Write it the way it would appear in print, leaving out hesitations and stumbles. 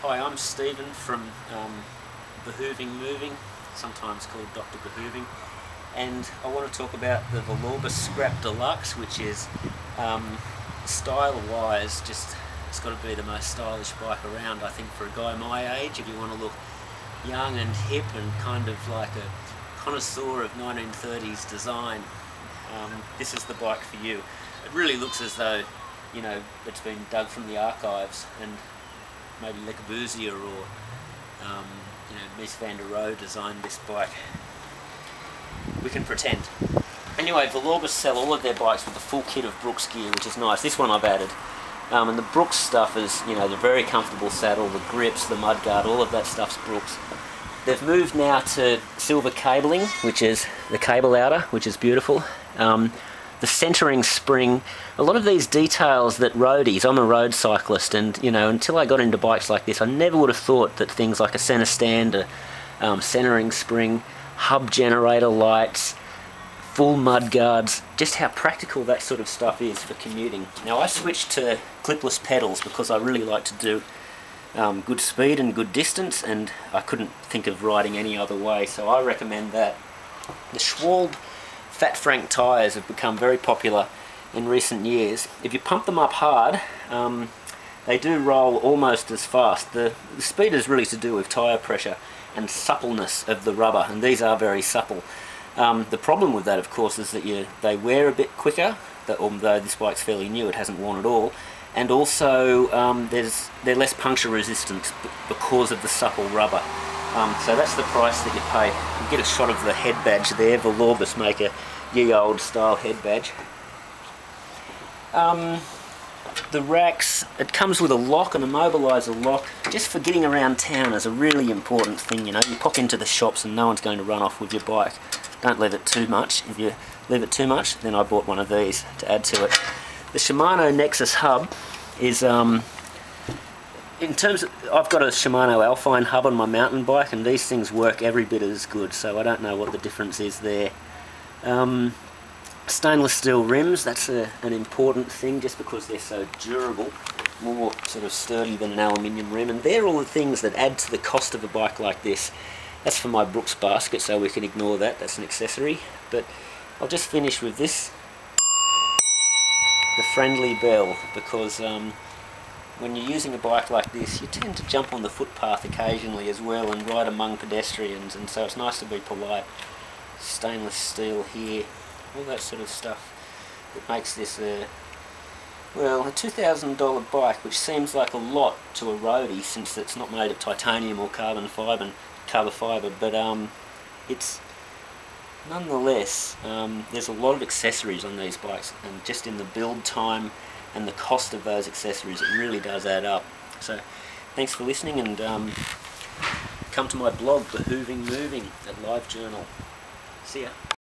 Hi, I'm Stephen from Behooving Moving, sometimes called Dr. Behooving, and I want to talk about the Velorbis Scrap Deluxe, which is style-wise, just it's got to be the most stylish bike around, I think, for a guy my age. If you want to look young and hip and kind of like a connoisseur of 1930s design, this is the bike for you. It really looks as though, you know, it's been dug from the archives, and maybe Le Corbusier or you know, Mies van der Rohe designed this bike. We can pretend. Anyway, Velorbis sell all of their bikes with the full kit of Brooks gear, which is nice. This one I've added. And the Brooks stuff is, you know, the very comfortable saddle, the grips, the mudguard, all of that stuff's Brooks. They've moved now to silver cabling, which is the cable outer, which is beautiful. The centering spring, a lot of these details that roadies, I'm a road cyclist, and you know, until I got into bikes like this, I never would have thought that things like a center stand, a centering spring, hub generator lights, full mud guards, just how practical that sort of stuff is for commuting. Now I switched to clipless pedals because I really like to do good speed and good distance, and I couldn't think of riding any other way, so I recommend that. The Schwalbe Fat Frank tyres have become very popular in recent years. If you pump them up hard, they do roll almost as fast. The speed is really to do with tyre pressure and suppleness of the rubber, and these are very supple. The problem with that, of course, is that they wear a bit quicker, although this bike's fairly new, it hasn't worn at all, and also they're less puncture resistant because of the supple rubber. So that's the price that you pay. You get a shot of the head badge there. Velorbis make a ye old style head badge. The racks, it comes with a lock, an immobiliser lock, just for getting around town is a really important thing, you know. You pop into the shops and no one's going to run off with your bike. Don't leave it too much. If you leave it too much, then I bought one of these to add to it. The Shimano Nexus hub is, in terms of, I've got a Shimano Alpine hub on my mountain bike, and these things work every bit as good, so I don't know what the difference is there. Stainless steel rims, that's an important thing just because they're so durable, more sort of sturdy than an aluminium rim, and they're all the things that add to the cost of a bike like this. That's for my Brooks basket, so we can ignore that, that's an accessory. But I'll just finish with this, the friendly bell, because when you're using a bike like this, you tend to jump on the footpath occasionally as well and ride among pedestrians, and so it's nice to be polite. Stainless steel here, all that sort of stuff that makes this well, a $2,000 bike, which seems like a lot to a roadie since it's not made of titanium or carbon fibre, but it's nonetheless, there's a lot of accessories on these bikes, and just in the build time and the cost of those accessories, it really does add up. So thanks for listening, and come to my blog, Behooving Moving, at LiveJournal. See ya.